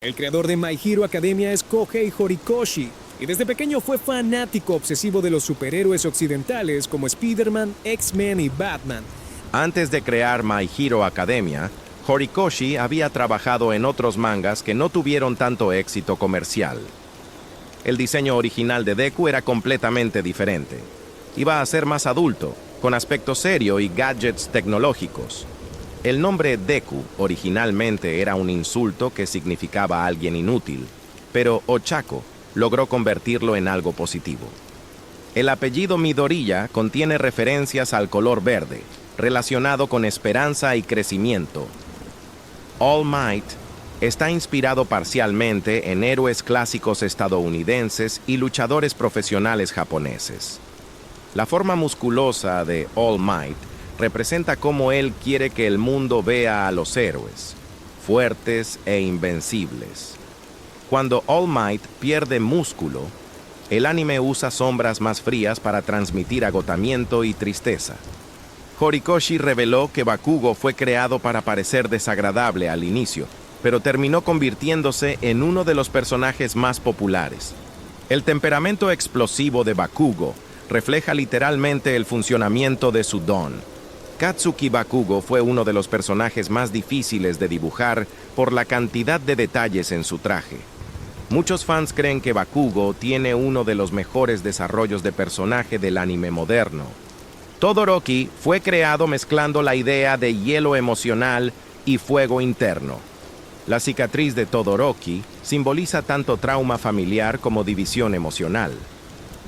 El creador de My Hero Academia es Kohei Horikoshi, y desde pequeño fue fanático obsesivo de los superhéroes occidentales como Spider-Man, X-Men y Batman. Antes de crear My Hero Academia, Horikoshi había trabajado en otros mangas que no tuvieron tanto éxito comercial. El diseño original de Deku era completamente diferente. Iba a ser más adulto, con aspecto serio y gadgets tecnológicos. El nombre Deku originalmente era un insulto que significaba alguien inútil, pero Ochako logró convertirlo en algo positivo. El apellido Midoriya contiene referencias al color verde, relacionado con esperanza y crecimiento. All Might está inspirado parcialmente en héroes clásicos estadounidenses y luchadores profesionales japoneses. La forma musculosa de All Might representa cómo él quiere que el mundo vea a los héroes, fuertes e invencibles. Cuando All Might pierde músculo, el anime usa sombras más frías para transmitir agotamiento y tristeza. Horikoshi reveló que Bakugo fue creado para parecer desagradable al inicio, pero terminó convirtiéndose en uno de los personajes más populares. El temperamento explosivo de Bakugo refleja literalmente el funcionamiento de su don. Katsuki Bakugo fue uno de los personajes más difíciles de dibujar por la cantidad de detalles en su traje. Muchos fans creen que Bakugo tiene uno de los mejores desarrollos de personaje del anime moderno. Todoroki fue creado mezclando la idea de hielo emocional y fuego interno. La cicatriz de Todoroki simboliza tanto trauma familiar como división emocional.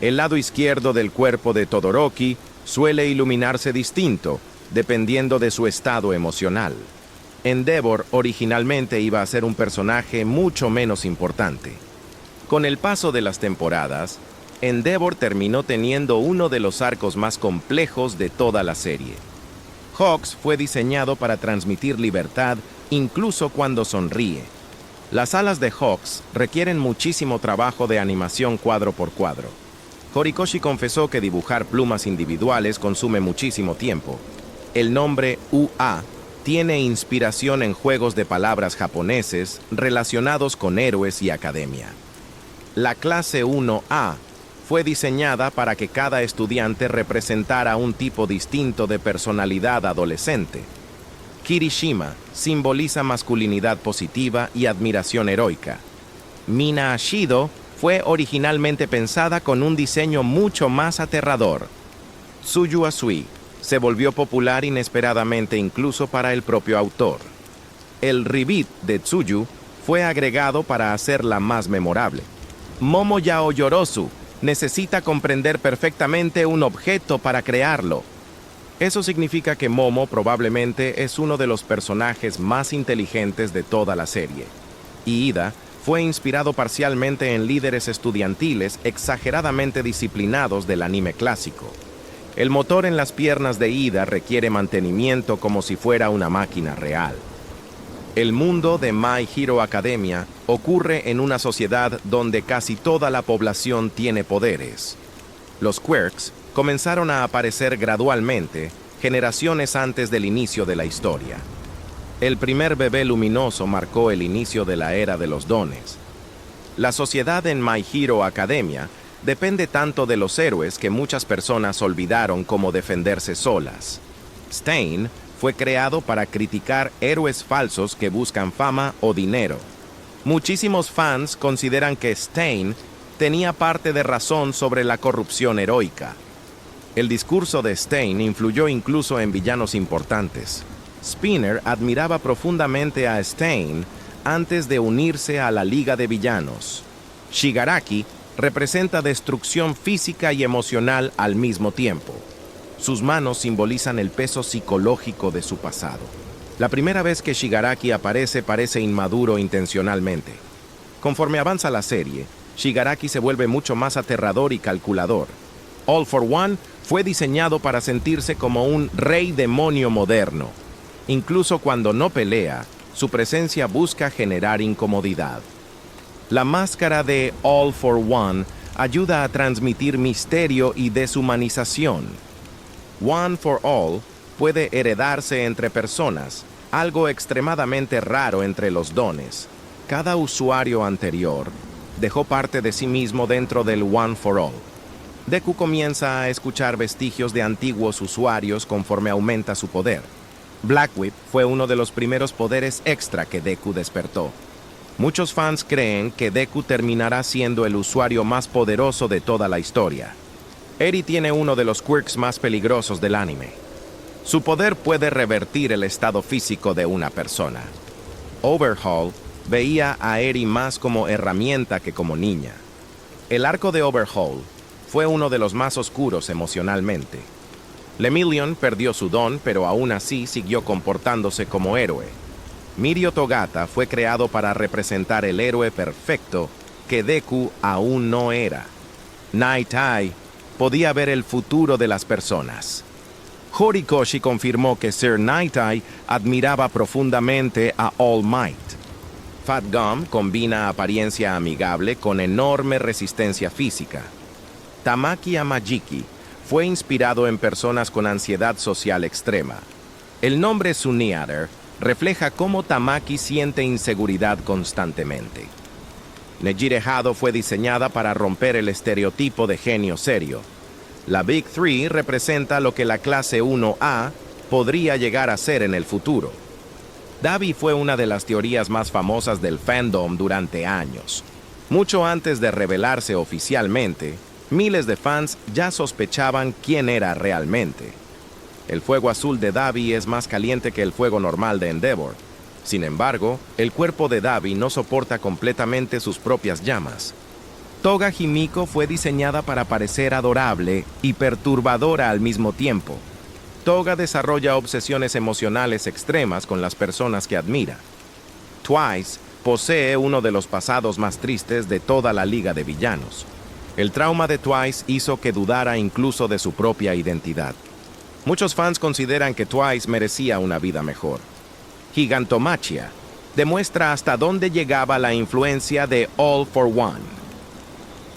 El lado izquierdo del cuerpo de Todoroki suele iluminarse distinto, dependiendo de su estado emocional. Endeavor originalmente iba a ser un personaje mucho menos importante. Con el paso de las temporadas, Endeavor terminó teniendo uno de los arcos más complejos de toda la serie. Hawks fue diseñado para transmitir libertad incluso cuando sonríe. Las alas de Hawks requieren muchísimo trabajo de animación cuadro por cuadro. Horikoshi confesó que dibujar plumas individuales consume muchísimo tiempo. El nombre UA tiene inspiración en juegos de palabras japoneses relacionados con héroes y academia. La clase 1A fue diseñada para que cada estudiante representara un tipo distinto de personalidad adolescente. Kirishima simboliza masculinidad positiva y admiración heroica. Mina Ashido fue originalmente pensada con un diseño mucho más aterrador. Tsuyu Asui se volvió popular inesperadamente incluso para el propio autor. El ribit de Tsuyu fue agregado para hacerla más memorable. Momo Yaoyorozu necesita comprender perfectamente un objeto para crearlo. Eso significa que Momo probablemente es uno de los personajes más inteligentes de toda la serie. Y Ida fue inspirado parcialmente en líderes estudiantiles exageradamente disciplinados del anime clásico. El motor en las piernas de Ida requiere mantenimiento como si fuera una máquina real. El mundo de My Hero Academia ocurre en una sociedad donde casi toda la población tiene poderes. Los quirks comenzaron a aparecer gradualmente, generaciones antes del inicio de la historia. El primer bebé luminoso marcó el inicio de la era de los dones. La sociedad en My Hero Academia depende tanto de los héroes que muchas personas olvidaron cómo defenderse solas. Stain fue creado para criticar héroes falsos que buscan fama o dinero. Muchísimos fans consideran que Stain tenía parte de razón sobre la corrupción heroica. El discurso de Stain influyó incluso en villanos importantes. Spinner admiraba profundamente a Stain antes de unirse a la Liga de Villanos. Shigaraki representa destrucción física y emocional al mismo tiempo. Sus manos simbolizan el peso psicológico de su pasado. La primera vez que Shigaraki aparece parece inmaduro intencionalmente. Conforme avanza la serie, Shigaraki se vuelve mucho más aterrador y calculador. All for One fue diseñado para sentirse como un rey demonio moderno. Incluso cuando no pelea, su presencia busca generar incomodidad. La máscara de All for One ayuda a transmitir misterio y deshumanización. One for All puede heredarse entre personas, algo extremadamente raro entre los dones. cada usuario anterior dejó parte de sí mismo dentro del One for All. Deku comienza a escuchar vestigios de antiguos usuarios conforme aumenta su poder. Black Whip fue uno de los primeros poderes extra que Deku despertó. Muchos fans creen que Deku terminará siendo el usuario más poderoso de toda la historia. Eri tiene uno de los quirks más peligrosos del anime. Su poder puede revertir el estado físico de una persona. Overhaul veía a Eri más como herramienta que como niña. El arco de Overhaul fue uno de los más oscuros emocionalmente. Lemillion perdió su don, pero aún así siguió comportándose como héroe. Mirio Togata fue creado para representar el héroe perfecto que Deku aún no era. Night Eye podía ver el futuro de las personas. Horikoshi confirmó que Sir Night Eye admiraba profundamente a All Might. Fat Gum combina apariencia amigable con enorme resistencia física. Tamaki Amajiki fue inspirado en personas con ansiedad social extrema. El nombre Sunniader refleja cómo Tamaki siente inseguridad constantemente. Nejire Hado fue diseñada para romper el estereotipo de genio serio. La Big Three representa lo que la clase 1A podría llegar a ser en el futuro. Dabi fue una de las teorías más famosas del fandom durante años. Mucho antes de revelarse oficialmente, miles de fans ya sospechaban quién era realmente. El fuego azul de Dabi es más caliente que el fuego normal de Endeavor. Sin embargo, el cuerpo de Dabi no soporta completamente sus propias llamas. Toga Himiko fue diseñada para parecer adorable y perturbadora al mismo tiempo. Toga desarrolla obsesiones emocionales extremas con las personas que admira. Twice posee uno de los pasados más tristes de toda la liga de villanos. El trauma de Twice hizo que dudara incluso de su propia identidad. Muchos fans consideran que Twice merecía una vida mejor. Gigantomachia demuestra hasta dónde llegaba la influencia de All for One.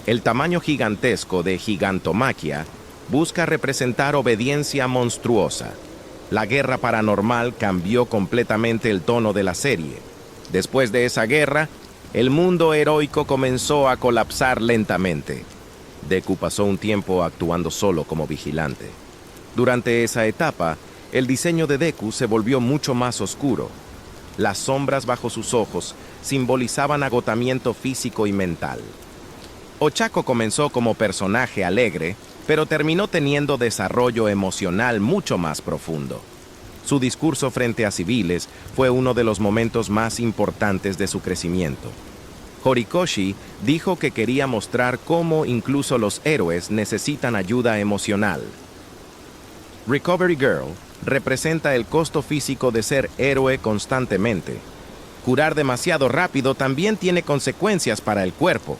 El tamaño gigantesco de Gigantomachia busca representar obediencia monstruosa. La guerra paranormal cambió completamente el tono de la serie. Después de esa guerra, el mundo heroico comenzó a colapsar lentamente. Deku pasó un tiempo actuando solo como vigilante. Durante esa etapa, el diseño de Deku se volvió mucho más oscuro. Las sombras bajo sus ojos simbolizaban agotamiento físico y mental. Ochako comenzó como personaje alegre, pero terminó teniendo desarrollo emocional mucho más profundo. Su discurso frente a civiles fue uno de los momentos más importantes de su crecimiento. Horikoshi dijo que quería mostrar cómo incluso los héroes necesitan ayuda emocional. Recovery Girl representa el costo físico de ser héroe constantemente. Curar demasiado rápido también tiene consecuencias para el cuerpo.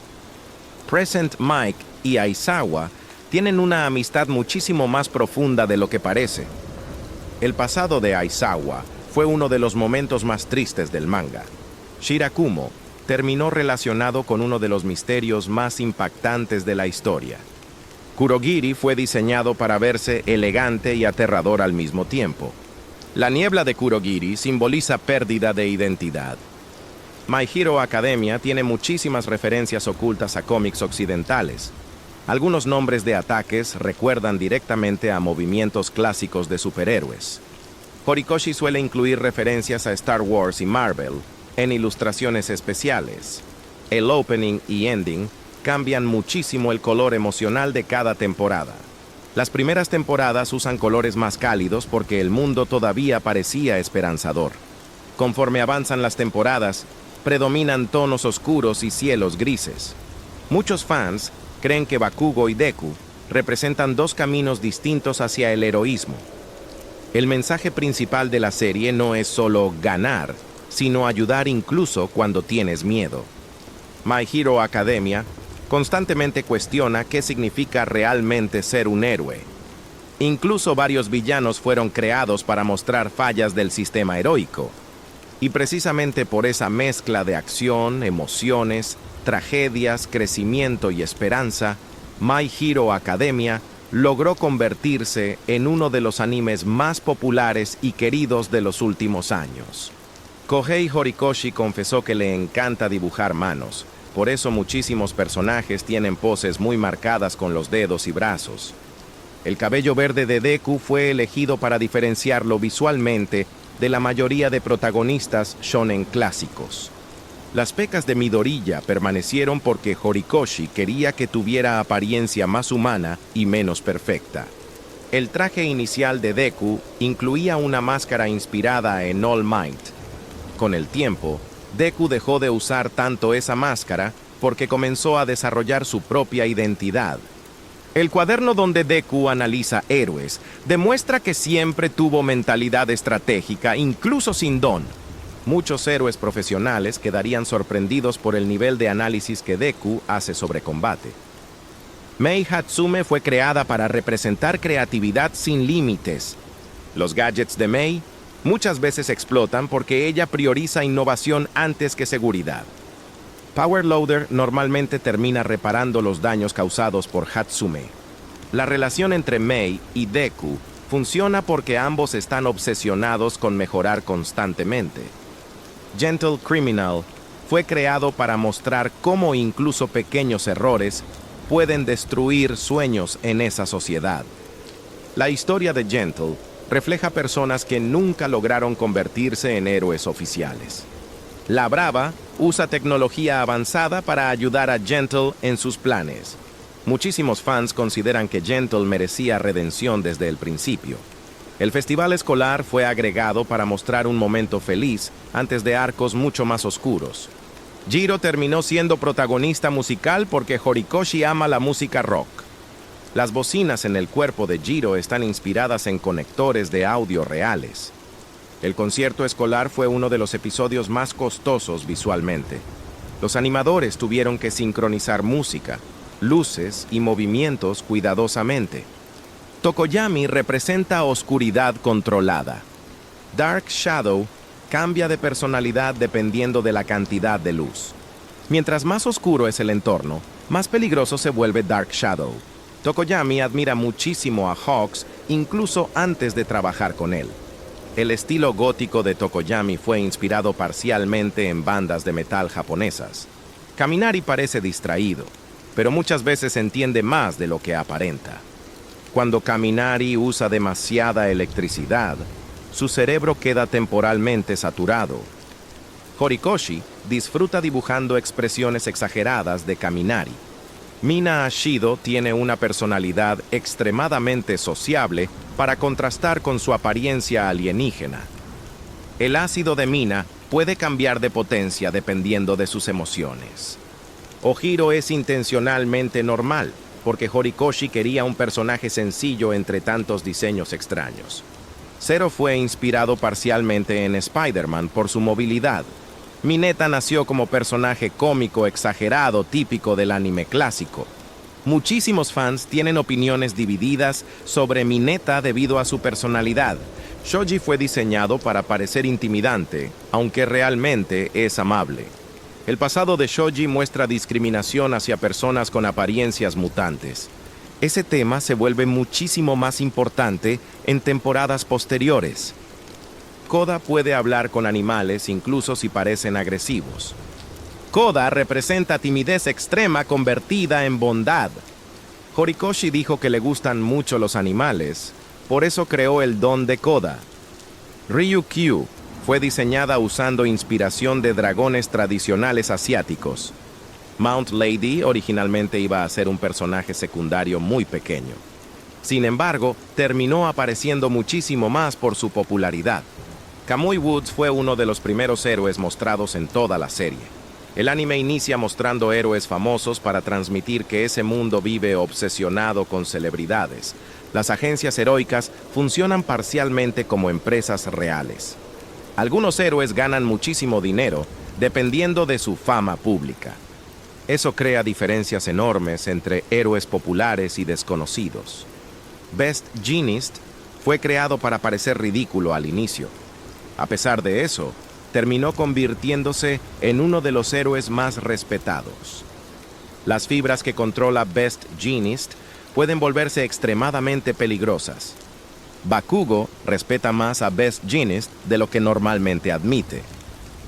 Present Mike y Aizawa tienen una amistad muchísimo más profunda de lo que parece. El pasado de Aizawa fue uno de los momentos más tristes del manga. Shirakumo terminó relacionado con uno de los misterios más impactantes de la historia. Kurogiri fue diseñado para verse elegante y aterrador al mismo tiempo. La niebla de Kurogiri simboliza pérdida de identidad. My Hero Academia tiene muchísimas referencias ocultas a cómics occidentales. Algunos nombres de ataques recuerdan directamente a movimientos clásicos de superhéroes. Horikoshi suele incluir referencias a Star Wars y Marvel en ilustraciones especiales. El opening y ending cambian muchísimo el color emocional de cada temporada. Las primeras temporadas usan colores más cálidos porque el mundo todavía parecía esperanzador. Conforme avanzan las temporadas, predominan tonos oscuros y cielos grises. Muchos fans creen que Bakugo y Deku representan dos caminos distintos hacia el heroísmo. El mensaje principal de la serie no es solo ganar, sino ayudar incluso cuando tienes miedo. My Hero Academia constantemente cuestiona qué significa realmente ser un héroe. Incluso varios villanos fueron creados para mostrar fallas del sistema heroico. Y precisamente por esa mezcla de acción, emociones, tragedias, crecimiento y esperanza, My Hero Academia logró convertirse en uno de los animes más populares y queridos de los últimos años. Kohei Horikoshi confesó que le encanta dibujar manos, por eso muchísimos personajes tienen poses muy marcadas con los dedos y brazos. El cabello verde de Deku fue elegido para diferenciarlo visualmente de la mayoría de protagonistas shonen clásicos. Las pecas de Midoriya permanecieron porque Horikoshi quería que tuviera apariencia más humana y menos perfecta. El traje inicial de Deku incluía una máscara inspirada en All Might. Con el tiempo, Deku dejó de usar tanto esa máscara porque comenzó a desarrollar su propia identidad. El cuaderno donde Deku analiza héroes demuestra que siempre tuvo mentalidad estratégica, incluso sin don. Muchos héroes profesionales quedarían sorprendidos por el nivel de análisis que Deku hace sobre combate. Mei Hatsume fue creada para representar creatividad sin límites. Los gadgets de Mei muchas veces explotan porque ella prioriza innovación antes que seguridad. Power Loader normalmente termina reparando los daños causados por Hatsume. La relación entre Mei y Deku funciona porque ambos están obsesionados con mejorar constantemente. Gentle Criminal fue creado para mostrar cómo incluso pequeños errores pueden destruir sueños en esa sociedad. La historia de Gentle refleja personas que nunca lograron convertirse en héroes oficiales. La Brava usa tecnología avanzada para ayudar a Gentle en sus planes. Muchísimos fans consideran que Gentle merecía redención desde el principio. El festival escolar fue agregado para mostrar un momento feliz antes de arcos mucho más oscuros. Jiro terminó siendo protagonista musical porque Horikoshi ama la música rock. Las bocinas en el cuerpo de Jiro están inspiradas en conectores de audio reales. El concierto escolar fue uno de los episodios más costosos visualmente. Los animadores tuvieron que sincronizar música, luces y movimientos cuidadosamente. Tokoyami representa oscuridad controlada. Dark Shadow cambia de personalidad dependiendo de la cantidad de luz. Mientras más oscuro es el entorno, más peligroso se vuelve Dark Shadow. Tokoyami admira muchísimo a Hawks incluso antes de trabajar con él. El estilo gótico de Tokoyami fue inspirado parcialmente en bandas de metal japonesas. Kaminari parece distraído, pero muchas veces entiende más de lo que aparenta. Cuando Kaminari usa demasiada electricidad, su cerebro queda temporalmente saturado. Horikoshi disfruta dibujando expresiones exageradas de Kaminari. Mina Ashido tiene una personalidad extremadamente sociable para contrastar con su apariencia alienígena. El ácido de Mina puede cambiar de potencia dependiendo de sus emociones. Ojiro es intencionalmente normal, porque Horikoshi quería un personaje sencillo entre tantos diseños extraños. Zero fue inspirado parcialmente en Spider-Man por su movilidad. Mineta nació como personaje cómico exagerado típico del anime clásico. Muchísimos fans tienen opiniones divididas sobre Mineta debido a su personalidad. Shoji fue diseñado para parecer intimidante, aunque realmente es amable. El pasado de Shoji muestra discriminación hacia personas con apariencias mutantes. Ese tema se vuelve muchísimo más importante en temporadas posteriores. Koda puede hablar con animales incluso si parecen agresivos. Koda representa timidez extrema convertida en bondad. Horikoshi dijo que le gustan mucho los animales, por eso creó el don de Koda. Ryukyu fue diseñada usando inspiración de dragones tradicionales asiáticos. Mount Lady originalmente iba a ser un personaje secundario muy pequeño. Sin embargo, terminó apareciendo muchísimo más por su popularidad. Kamui Woods fue uno de los primeros héroes mostrados en toda la serie. El anime inicia mostrando héroes famosos para transmitir que ese mundo vive obsesionado con celebridades. Las agencias heroicas funcionan parcialmente como empresas reales. Algunos héroes ganan muchísimo dinero dependiendo de su fama pública. Eso crea diferencias enormes entre héroes populares y desconocidos. Best Jeanist fue creado para parecer ridículo al inicio. A pesar de eso, terminó convirtiéndose en uno de los héroes más respetados. Las fibras que controla Best Jeanist pueden volverse extremadamente peligrosas. Bakugo respeta más a Best Jeanist de lo que normalmente admite.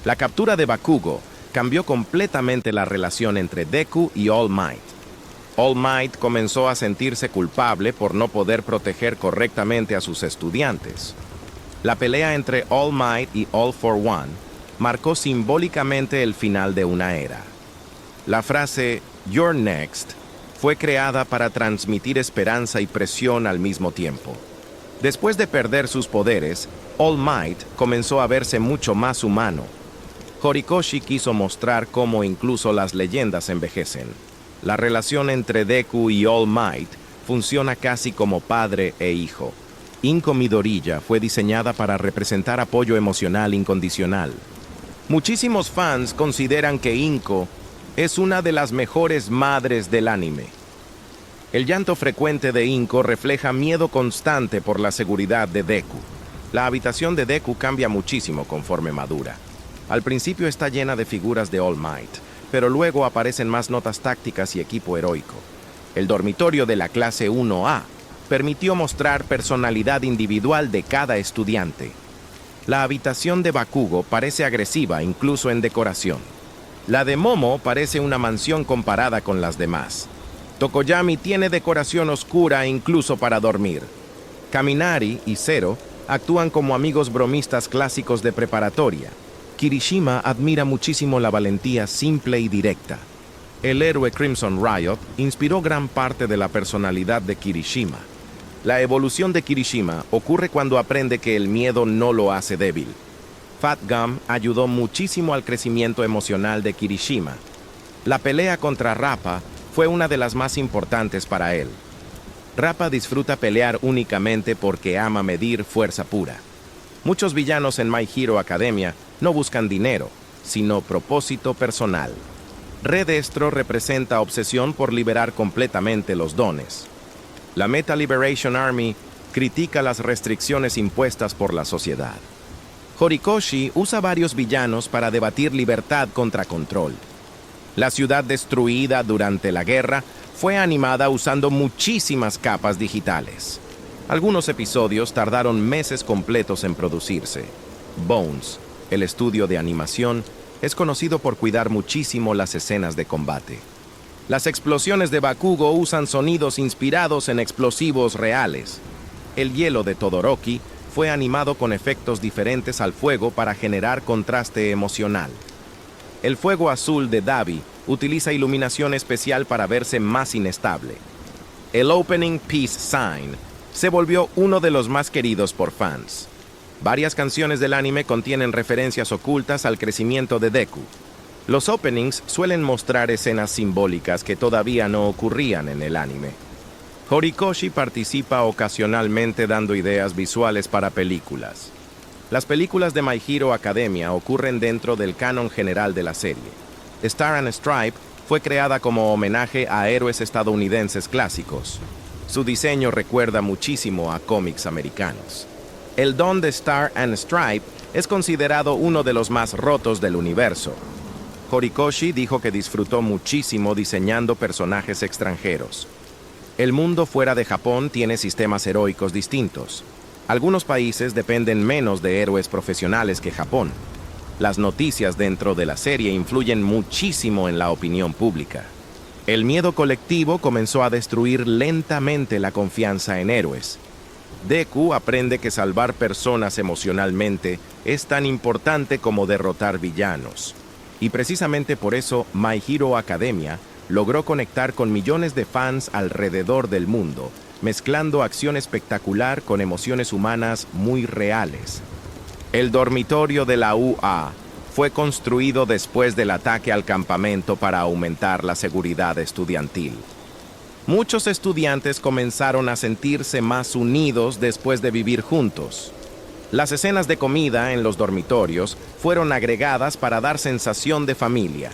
La captura de Bakugo cambió completamente la relación entre Deku y All Might. All Might comenzó a sentirse culpable por no poder proteger correctamente a sus estudiantes. La pelea entre All Might y All for One marcó simbólicamente el final de una era. La frase "You're next" fue creada para transmitir esperanza y presión al mismo tiempo. Después de perder sus poderes, All Might comenzó a verse mucho más humano. Horikoshi quiso mostrar cómo incluso las leyendas envejecen. La relación entre Deku y All Might funciona casi como padre e hijo. Inko Midoriya fue diseñada para representar apoyo emocional incondicional. Muchísimos fans consideran que Inko es una de las mejores madres del anime. El llanto frecuente de Inko refleja miedo constante por la seguridad de Deku. La habitación de Deku cambia muchísimo conforme madura. Al principio está llena de figuras de All Might, pero luego aparecen más notas tácticas y equipo heroico. El dormitorio de la clase 1A permitió mostrar personalidad individual de cada estudiante. La habitación de Bakugo parece agresiva incluso en decoración. La de Momo parece una mansión comparada con las demás. Tokoyami tiene decoración oscura incluso para dormir. Kaminari y Zero actúan como amigos bromistas clásicos de preparatoria. Kirishima admira muchísimo la valentía simple y directa. El héroe Crimson Riot inspiró gran parte de la personalidad de Kirishima. La evolución de Kirishima ocurre cuando aprende que el miedo no lo hace débil. Fat Gum ayudó muchísimo al crecimiento emocional de Kirishima. La pelea contra Rappa fue una de las más importantes para él. Rappa disfruta pelear únicamente porque ama medir fuerza pura. Muchos villanos en My Hero Academia no buscan dinero, sino propósito personal. Red Destro representa obsesión por liberar completamente los dones. La Meta Liberation Army critica las restricciones impuestas por la sociedad. Horikoshi usa varios villanos para debatir libertad contra control. La ciudad destruida durante la guerra fue animada usando muchísimas capas digitales. Algunos episodios tardaron meses completos en producirse. Bones, el estudio de animación, es conocido por cuidar muchísimo las escenas de combate. Las explosiones de Bakugo usan sonidos inspirados en explosivos reales. El hielo de Todoroki fue animado con efectos diferentes al fuego para generar contraste emocional. El fuego azul de Dabi utiliza iluminación especial para verse más inestable. El opening Peace Sign se volvió uno de los más queridos por fans. Varias canciones del anime contienen referencias ocultas al crecimiento de Deku. Los openings suelen mostrar escenas simbólicas que todavía no ocurrían en el anime. Horikoshi participa ocasionalmente dando ideas visuales para películas. Las películas de My Hero Academia ocurren dentro del canon general de la serie. Star and Stripe fue creada como homenaje a héroes estadounidenses clásicos. Su diseño recuerda muchísimo a cómics americanos. El don de Star and Stripe es considerado uno de los más rotos del universo. Horikoshi dijo que disfrutó muchísimo diseñando personajes extranjeros. El mundo fuera de Japón tiene sistemas heroicos distintos. Algunos países dependen menos de héroes profesionales que Japón. Las noticias dentro de la serie influyen muchísimo en la opinión pública. El miedo colectivo comenzó a destruir lentamente la confianza en héroes. Deku aprende que salvar personas emocionalmente es tan importante como derrotar villanos. Y precisamente por eso My Hero Academia logró conectar con millones de fans alrededor del mundo, mezclando acción espectacular con emociones humanas muy reales. El dormitorio de la UA fue construido después del ataque al campamento para aumentar la seguridad estudiantil. Muchos estudiantes comenzaron a sentirse más unidos después de vivir juntos. Las escenas de comida en los dormitorios fueron agregadas para dar sensación de familia.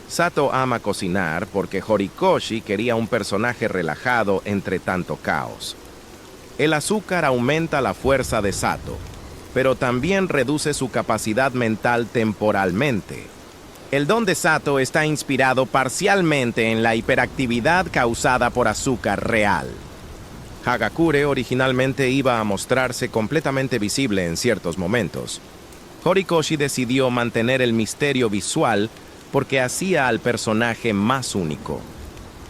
Sato ama cocinar porque Horikoshi quería un personaje relajado entre tanto caos. El azúcar aumenta la fuerza de Sato, pero también reduce su capacidad mental temporalmente. El don de Sato está inspirado parcialmente en la hiperactividad causada por azúcar real. Hagakure originalmente iba a mostrarse completamente visible en ciertos momentos. Horikoshi decidió mantener el misterio visual porque hacía al personaje más único.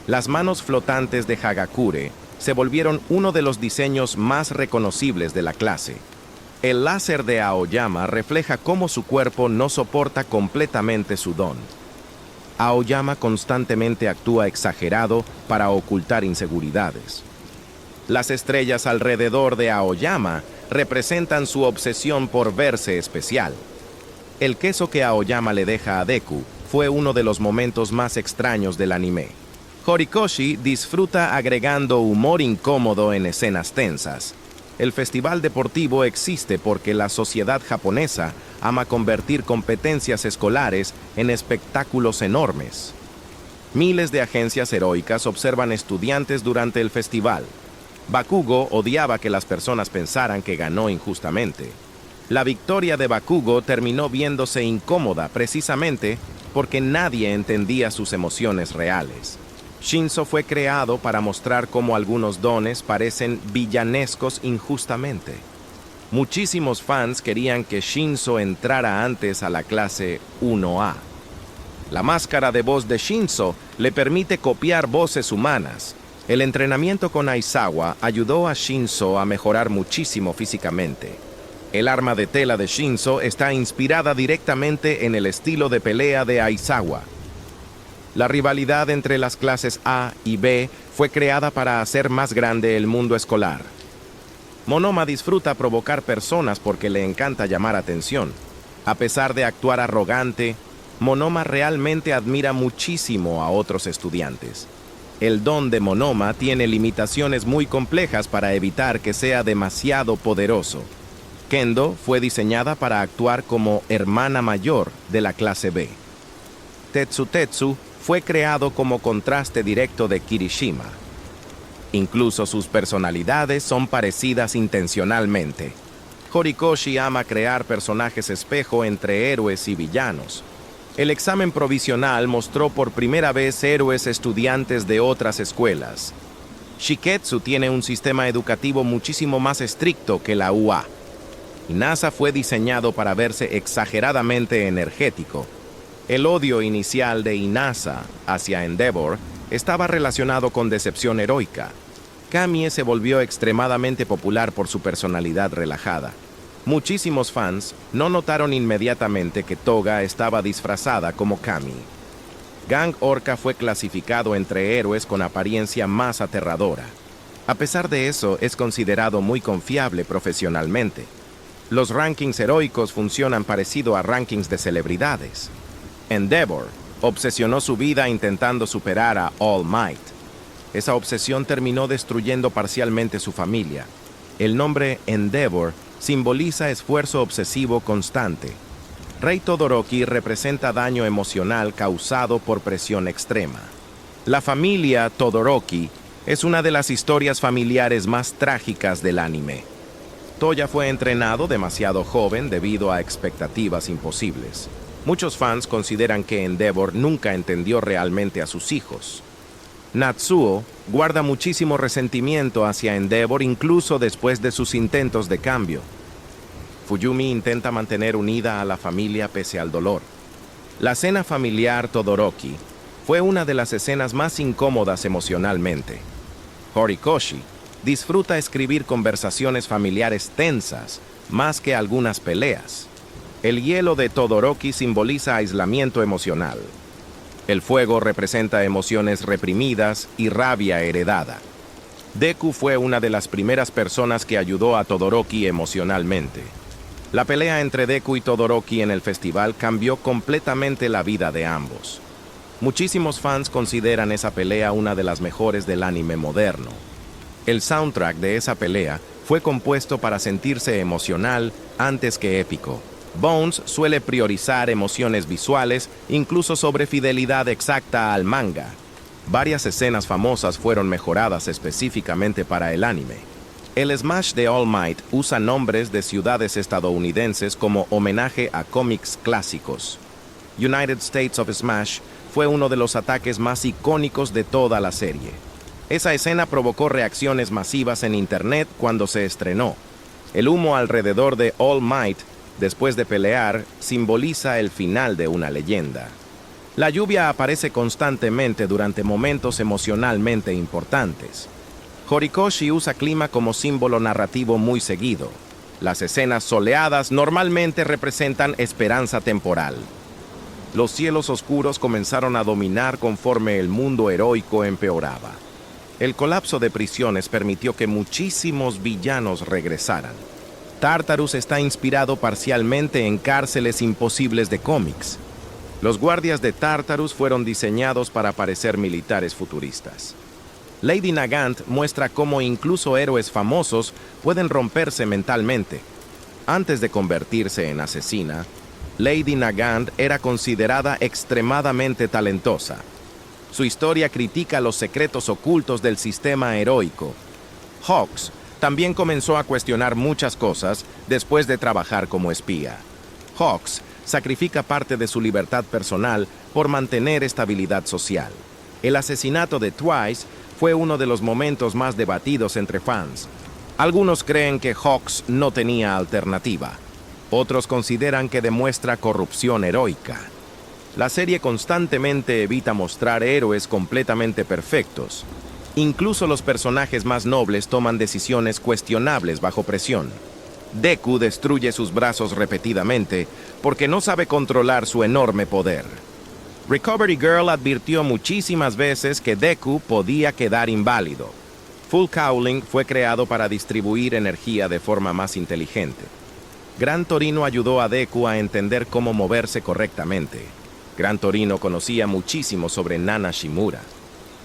Las manos flotantes de Hagakure se volvieron uno de los diseños más reconocibles de la clase. El láser de Aoyama refleja cómo su cuerpo no soporta completamente su don. Aoyama constantemente actúa exagerado para ocultar inseguridades. Las estrellas alrededor de Aoyama representan su obsesión por verse especial. El queso que Aoyama le deja a Deku fue uno de los momentos más extraños del anime. Horikoshi disfruta agregando humor incómodo en escenas tensas. El festival deportivo existe porque la sociedad japonesa ama convertir competencias escolares en espectáculos enormes. Miles de agencias heroicas observan estudiantes durante el festival. Bakugo odiaba que las personas pensaran que ganó injustamente. La victoria de Bakugo terminó viéndose incómoda precisamente porque nadie entendía sus emociones reales. Shinso fue creado para mostrar cómo algunos dones parecen villanescos injustamente. Muchísimos fans querían que Shinso entrara antes a la clase 1A. La máscara de voz de Shinso le permite copiar voces humanas. El entrenamiento con Aizawa ayudó a Shinso a mejorar muchísimo físicamente. El arma de tela de Shinso está inspirada directamente en el estilo de pelea de Aizawa. La rivalidad entre las clases A y B fue creada para hacer más grande el mundo escolar. Monoma disfruta provocar personas porque le encanta llamar atención. A pesar de actuar arrogante, Monoma realmente admira muchísimo a otros estudiantes. El don de Monoma tiene limitaciones muy complejas para evitar que sea demasiado poderoso. Kendo fue diseñada para actuar como hermana mayor de la clase B. Tetsu fue creado como contraste directo de Kirishima. Incluso sus personalidades son parecidas intencionalmente. Horikoshi ama crear personajes espejo entre héroes y villanos. El examen provisional mostró por primera vez héroes estudiantes de otras escuelas. Shiketsu tiene un sistema educativo muchísimo más estricto que la UA. Inasa fue diseñado para verse exageradamente energético. El odio inicial de Inasa hacia Endeavor estaba relacionado con decepción heroica. Kamie se volvió extremadamente popular por su personalidad relajada. Muchísimos fans no notaron inmediatamente que Toga estaba disfrazada como Kamie. Gang Orca fue clasificado entre héroes con apariencia más aterradora. A pesar de eso, es considerado muy confiable profesionalmente. Los rankings heroicos funcionan parecido a rankings de celebridades. Endeavor obsesionó su vida intentando superar a All Might. Esa obsesión terminó destruyendo parcialmente su familia. El nombre Endeavor simboliza esfuerzo obsesivo constante. Rei Todoroki representa daño emocional causado por presión extrema. La familia Todoroki es una de las historias familiares más trágicas del anime. Toya fue entrenado demasiado joven debido a expectativas imposibles. Muchos fans consideran que Endeavor nunca entendió realmente a sus hijos. Natsuo guarda muchísimo resentimiento hacia Endeavor incluso después de sus intentos de cambio. Fuyumi intenta mantener unida a la familia pese al dolor. La cena familiar Todoroki fue una de las escenas más incómodas emocionalmente. Horikoshi disfruta escribir conversaciones familiares tensas más que algunas peleas. El hielo de Todoroki simboliza aislamiento emocional. El fuego representa emociones reprimidas y rabia heredada. Deku fue una de las primeras personas que ayudó a Todoroki emocionalmente. La pelea entre Deku y Todoroki en el festival cambió completamente la vida de ambos. Muchísimos fans consideran esa pelea una de las mejores del anime moderno. El soundtrack de esa pelea fue compuesto para sentirse emocional antes que épico. Bones suele priorizar emociones visuales, incluso sobre fidelidad exacta al manga. Varias escenas famosas fueron mejoradas específicamente para el anime. El Smash de All Might usa nombres de ciudades estadounidenses como homenaje a cómics clásicos. United States of Smash fue uno de los ataques más icónicos de toda la serie. Esa escena provocó reacciones masivas en internet cuando se estrenó. El humo alrededor de All Might después de pelear, simboliza el final de una leyenda. La lluvia aparece constantemente durante momentos emocionalmente importantes. Horikoshi usa clima como símbolo narrativo muy seguido. Las escenas soleadas normalmente representan esperanza temporal. Los cielos oscuros comenzaron a dominar conforme el mundo heroico empeoraba. El colapso de prisiones permitió que muchísimos villanos regresaran. Tartarus está inspirado parcialmente en cárceles imposibles de cómics. Los guardias de Tartarus fueron diseñados para parecer militares futuristas. Lady Nagant muestra cómo incluso héroes famosos pueden romperse mentalmente. Antes de convertirse en asesina, Lady Nagant era considerada extremadamente talentosa. Su historia critica los secretos ocultos del sistema heroico. Hawks también comenzó a cuestionar muchas cosas después de trabajar como espía. Hawks sacrifica parte de su libertad personal por mantener estabilidad social. El asesinato de Twice fue uno de los momentos más debatidos entre fans. Algunos creen que Hawks no tenía alternativa. Otros consideran que demuestra corrupción heroica. La serie constantemente evita mostrar héroes completamente perfectos. Incluso los personajes más nobles toman decisiones cuestionables bajo presión. Deku destruye sus brazos repetidamente porque no sabe controlar su enorme poder. Recovery Girl advirtió muchísimas veces que Deku podía quedar inválido. Full Cowling fue creado para distribuir energía de forma más inteligente. Gran Torino ayudó a Deku a entender cómo moverse correctamente. Gran Torino conocía muchísimo sobre Nana Shimura.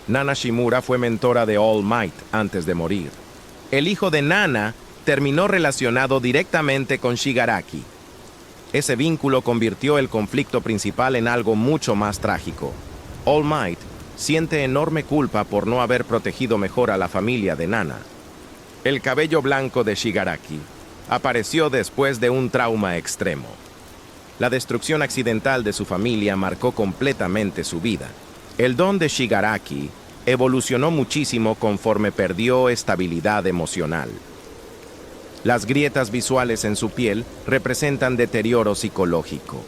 Nana Shimura fue mentora de All Might antes de morir. El hijo de Nana terminó relacionado directamente con Shigaraki. Ese vínculo convirtió el conflicto principal en algo mucho más trágico. All Might siente enorme culpa por no haber protegido mejor a la familia de Nana. El cabello blanco de Shigaraki apareció después de un trauma extremo. La destrucción accidental de su familia marcó completamente su vida. El don de Shigaraki evolucionó muchísimo conforme perdió estabilidad emocional. Las grietas visuales en su piel representan deterioro psicológico.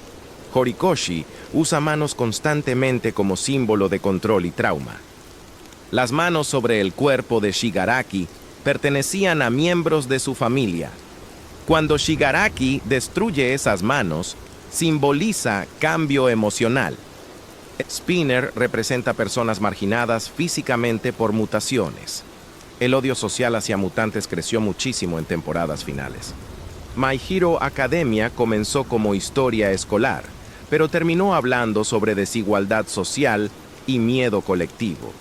Horikoshi usa manos constantemente como símbolo de control y trauma. Las manos sobre el cuerpo de Shigaraki pertenecían a miembros de su familia. Cuando Shigaraki destruye esas manos, simboliza cambio emocional. Spinner representa personas marginadas físicamente por mutaciones. El odio social hacia mutantes creció muchísimo en temporadas finales. My Hero Academia comenzó como historia escolar, pero terminó hablando sobre desigualdad social y miedo colectivo.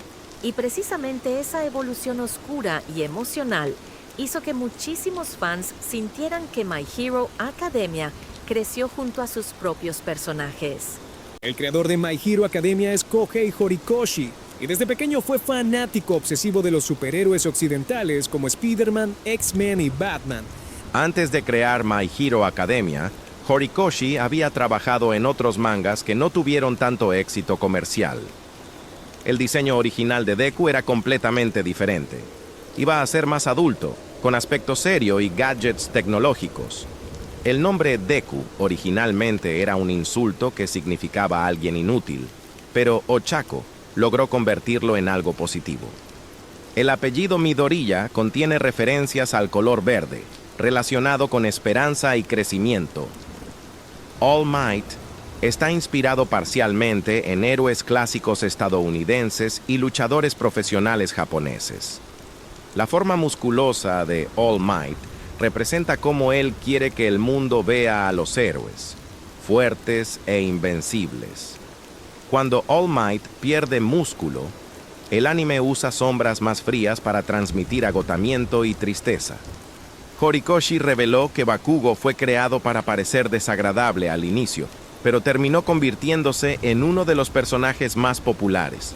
Y precisamente esa evolución oscura y emocional hizo que muchísimos fans sintieran que My Hero Academia creció junto a sus propios personajes. El creador de My Hero Academia es Kohei Horikoshi, y desde pequeño fue fanático obsesivo de los superhéroes occidentales como Spider-Man, X-Men y Batman. Antes de crear My Hero Academia, Horikoshi había trabajado en otros mangas que no tuvieron tanto éxito comercial. El diseño original de Deku era completamente diferente. Iba a ser más adulto, con aspecto serio y gadgets tecnológicos. El nombre Deku originalmente era un insulto que significaba alguien inútil, pero Ochako logró convertirlo en algo positivo. El apellido Midoriya contiene referencias al color verde, relacionado con esperanza y crecimiento. All Might está inspirado parcialmente en héroes clásicos estadounidenses y luchadores profesionales japoneses. La forma musculosa de All Might representa cómo él quiere que el mundo vea a los héroes, fuertes e invencibles. Cuando All Might pierde músculo, el anime usa sombras más frías para transmitir agotamiento y tristeza. Horikoshi reveló que Bakugo fue creado para parecer desagradable al inicio, pero terminó convirtiéndose en uno de los personajes más populares.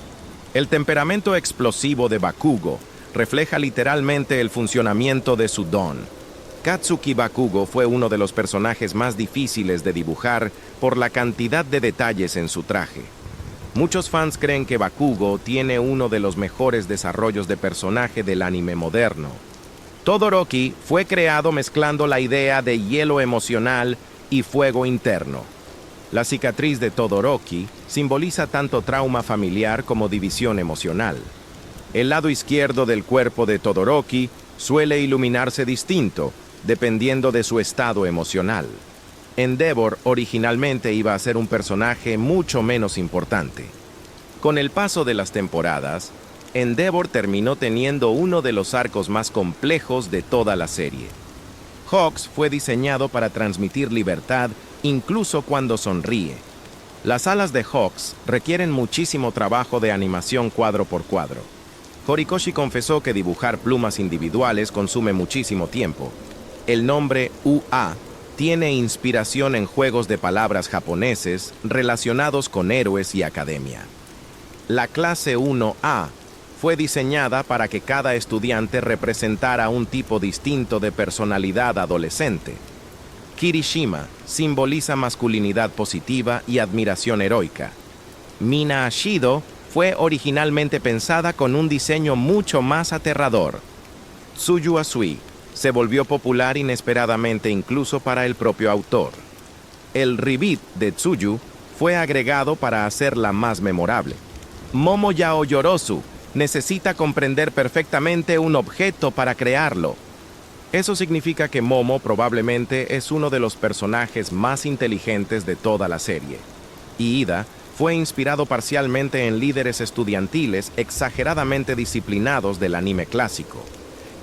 El temperamento explosivo de Bakugo refleja literalmente el funcionamiento de su don. Katsuki Bakugo fue uno de los personajes más difíciles de dibujar por la cantidad de detalles en su traje. Muchos fans creen que Bakugo tiene uno de los mejores desarrollos de personaje del anime moderno. Todoroki fue creado mezclando la idea de hielo emocional y fuego interno. La cicatriz de Todoroki simboliza tanto trauma familiar como división emocional. El lado izquierdo del cuerpo de Todoroki suele iluminarse distinto, dependiendo de su estado emocional. Endeavor originalmente iba a ser un personaje mucho menos importante. Con el paso de las temporadas, Endeavor terminó teniendo uno de los arcos más complejos de toda la serie. Hawks fue diseñado para transmitir libertad incluso cuando sonríe. Las alas de Hawks requieren muchísimo trabajo de animación cuadro por cuadro. Horikoshi confesó que dibujar plumas individuales consume muchísimo tiempo. El nombre UA tiene inspiración en juegos de palabras japoneses relacionados con héroes y academia. La clase 1A fue diseñada para que cada estudiante representara un tipo distinto de personalidad adolescente. Kirishima simboliza masculinidad positiva y admiración heroica. Mina Ashido fue originalmente pensada con un diseño mucho más aterrador. Tsuyu Asui se volvió popular inesperadamente incluso para el propio autor. El Ribbit de Tsuyu fue agregado para hacerla más memorable. Momo Yaoyorozu necesita comprender perfectamente un objeto para crearlo. Eso significa que Momo probablemente es uno de los personajes más inteligentes de toda la serie. Y Ida fue inspirado parcialmente en líderes estudiantiles exageradamente disciplinados del anime clásico.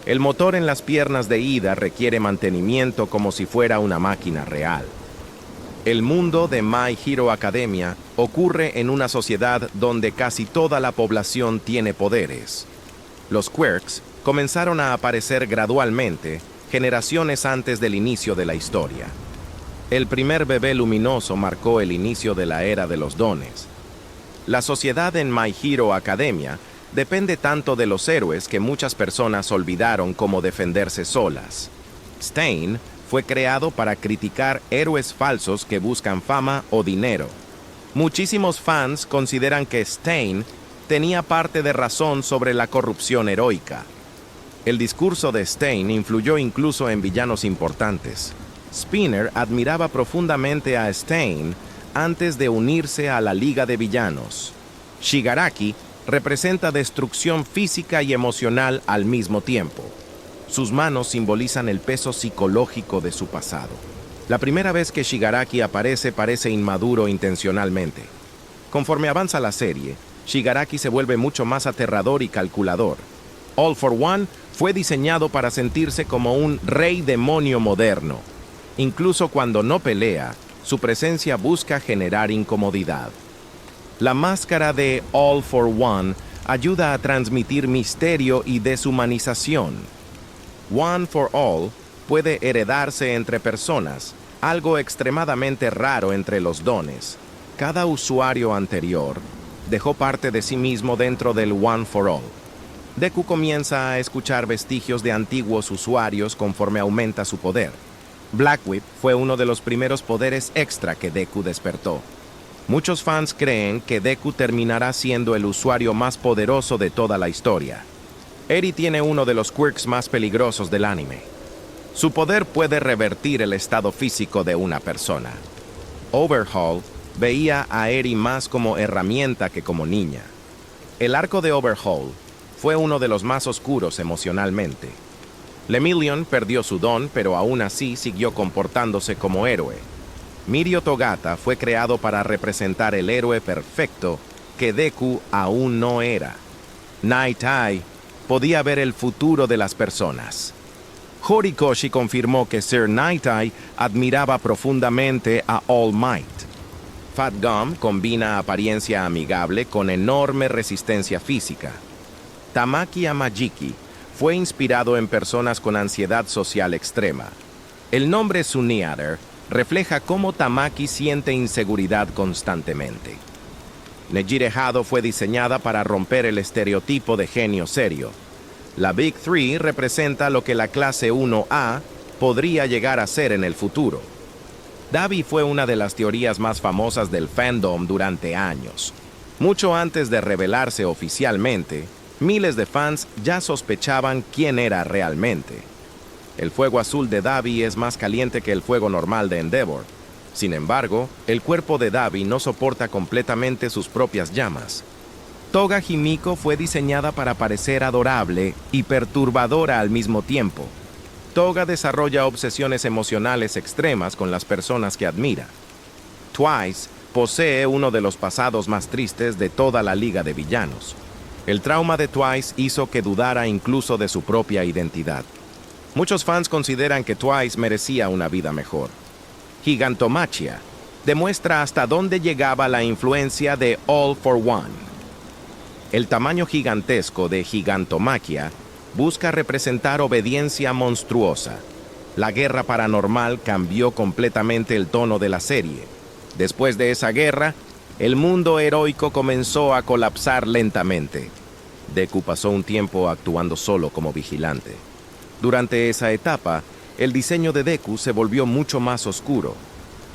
El motor en las piernas de Ida requiere mantenimiento como si fuera una máquina real. El mundo de My Hero Academia ocurre en una sociedad donde casi toda la población tiene poderes. Los quirks comenzaron a aparecer gradualmente, generaciones antes del inicio de la historia. El primer bebé luminoso marcó el inicio de la era de los dones. La sociedad en My Hero Academia depende tanto de los héroes que muchas personas olvidaron cómo defenderse solas. Stain fue creado para criticar héroes falsos que buscan fama o dinero. Muchísimos fans consideran que Stain tenía parte de razón sobre la corrupción heroica. El discurso de Stain influyó incluso en villanos importantes. Spinner admiraba profundamente a Stain antes de unirse a la Liga de Villanos. Shigaraki representa destrucción física y emocional al mismo tiempo. Sus manos simbolizan el peso psicológico de su pasado. La primera vez que Shigaraki aparece parece inmaduro intencionalmente. Conforme avanza la serie, Shigaraki se vuelve mucho más aterrador y calculador. All for One fue diseñado para sentirse como un rey demonio moderno. Incluso cuando no pelea, su presencia busca generar incomodidad. La máscara de All for One ayuda a transmitir misterio y deshumanización. One for All puede heredarse entre personas, algo extremadamente raro entre los dones. Cada usuario anterior dejó parte de sí mismo dentro del One for All. Deku comienza a escuchar vestigios de antiguos usuarios conforme aumenta su poder. Black Whip fue uno de los primeros poderes extra que Deku despertó. Muchos fans creen que Deku terminará siendo el usuario más poderoso de toda la historia. Eri tiene uno de los quirks más peligrosos del anime. Su poder puede revertir el estado físico de una persona. Overhaul veía a Eri más como herramienta que como niña. El arco de Overhaul fue uno de los más oscuros emocionalmente. Lemillion perdió su don, pero aún así siguió comportándose como héroe. Mirio Togata fue creado para representar el héroe perfecto que Deku aún no era. Night Eye podía ver el futuro de las personas. Horikoshi confirmó que Sir Night Eye admiraba profundamente a All Might. Fat Gum combina apariencia amigable con enorme resistencia física. Tamaki Amajiki fue inspirado en personas con ansiedad social extrema. El nombre Suniader refleja cómo Tamaki siente inseguridad constantemente. Nejire Hado fue diseñada para romper el estereotipo de genio serio. La Big Three representa lo que la clase 1A podría llegar a ser en el futuro. Dabi fue una de las teorías más famosas del fandom durante años. Mucho antes de revelarse oficialmente, miles de fans ya sospechaban quién era realmente. El fuego azul de Dabi es más caliente que el fuego normal de Endeavor, Sin embargo, el cuerpo de Dabi no soporta completamente sus propias llamas. Toga Himiko fue diseñada para parecer adorable y perturbadora al mismo tiempo. Toga desarrolla obsesiones emocionales extremas con las personas que admira. Twice posee uno de los pasados más tristes de toda la liga de villanos. El trauma de Twice hizo que dudara incluso de su propia identidad. Muchos fans consideran que Twice merecía una vida mejor. Gigantomachia demuestra hasta dónde llegaba la influencia de All for One. El tamaño gigantesco de Gigantomachia busca representar obediencia monstruosa. La guerra paranormal cambió completamente el tono de la serie. Después de esa guerra, el mundo heroico comenzó a colapsar lentamente. Deku pasó un tiempo actuando solo como vigilante. Durante esa etapa, el diseño de Deku se volvió mucho más oscuro.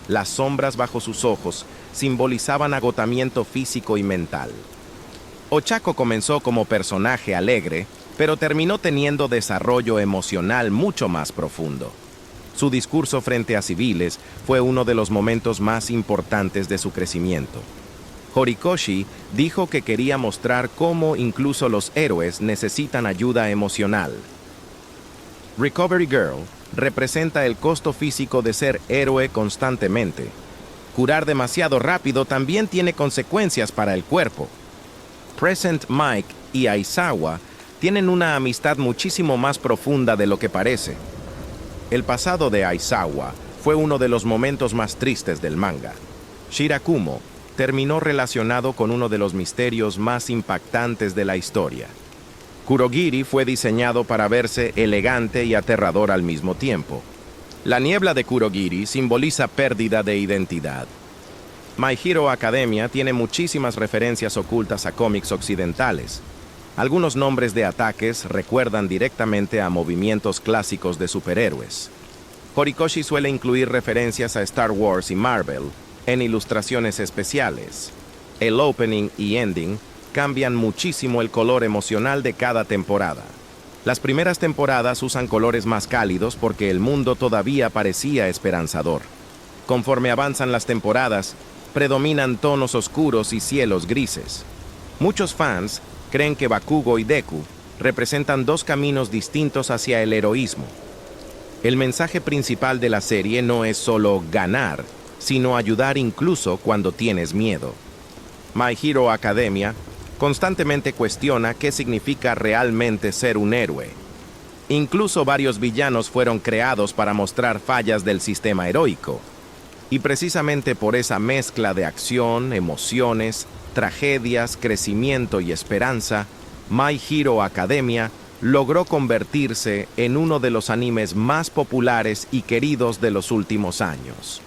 Las sombras bajo sus ojos simbolizaban agotamiento físico y mental. Ochako comenzó como personaje alegre, pero terminó teniendo desarrollo emocional mucho más profundo. Su discurso frente a civiles fue uno de los momentos más importantes de su crecimiento. Horikoshi dijo que quería mostrar cómo incluso los héroes necesitan ayuda emocional. Recovery Girl representa el costo físico de ser héroe constantemente. Curar demasiado rápido también tiene consecuencias para el cuerpo. Present Mike y Aizawa tienen una amistad muchísimo más profunda de lo que parece. El pasado de Aizawa fue uno de los momentos más tristes del manga. Shirakumo terminó relacionado con uno de los misterios más impactantes de la historia. Kurogiri fue diseñado para verse elegante y aterrador al mismo tiempo. La niebla de Kurogiri simboliza pérdida de identidad. My Hero Academia tiene muchísimas referencias ocultas a cómics occidentales. Algunos nombres de ataques recuerdan directamente a movimientos clásicos de superhéroes. Horikoshi suele incluir referencias a Star Wars y Marvel en ilustraciones especiales. El opening y ending cambian muchísimo el color emocional de cada temporada. Las primeras temporadas usan colores más cálidos porque el mundo todavía parecía esperanzador. Conforme avanzan las temporadas, predominan tonos oscuros y cielos grises. Muchos fans creen que Bakugo y Deku representan dos caminos distintos hacia el heroísmo. El mensaje principal de la serie no es solo ganar, sino ayudar incluso cuando tienes miedo. My Hero Academia constantemente cuestiona qué significa realmente ser un héroe. Incluso varios villanos fueron creados para mostrar fallas del sistema heroico. Y precisamente por esa mezcla de acción, emociones, tragedias, crecimiento y esperanza, My Hero Academia logró convertirse en uno de los animes más populares y queridos de los últimos años.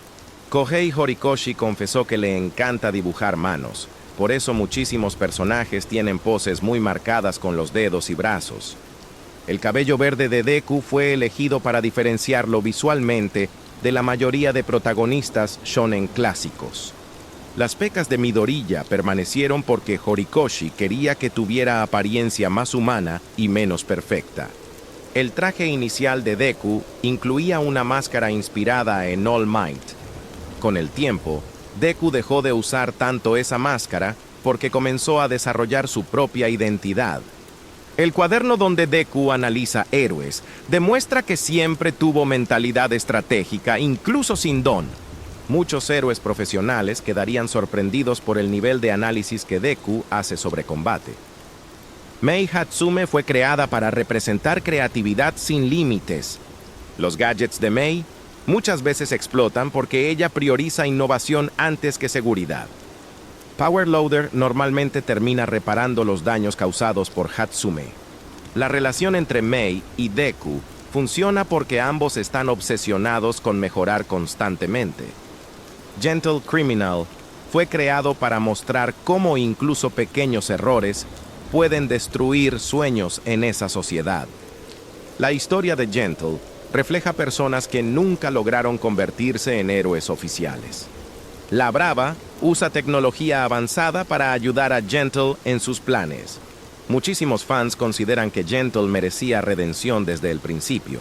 Kohei Horikoshi confesó que le encanta dibujar manos, por eso muchísimos personajes tienen poses muy marcadas con los dedos y brazos. El cabello verde de Deku fue elegido para diferenciarlo visualmente de la mayoría de protagonistas shonen clásicos. Las pecas de Midoriya permanecieron porque Horikoshi quería que tuviera apariencia más humana y menos perfecta. El traje inicial de Deku incluía una máscara inspirada en All Might. Con el tiempo, Deku dejó de usar tanto esa máscara porque comenzó a desarrollar su propia identidad. El cuaderno donde Deku analiza héroes demuestra que siempre tuvo mentalidad estratégica, incluso sin don. Muchos héroes profesionales quedarían sorprendidos por el nivel de análisis que Deku hace sobre combate. Mei Hatsume fue creada para representar creatividad sin límites. Los gadgets de Mei muchas veces explotan porque ella prioriza innovación antes que seguridad. Power Loader normalmente termina reparando los daños causados por Hatsume. La relación entre Mei y Deku funciona porque ambos están obsesionados con mejorar constantemente. Gentle Criminal fue creado para mostrar cómo incluso pequeños errores pueden destruir sueños en esa sociedad. La historia de Gentle refleja personas que nunca lograron convertirse en héroes oficiales. La Brava usa tecnología avanzada para ayudar a Gentle en sus planes. Muchísimos fans consideran que Gentle merecía redención desde el principio.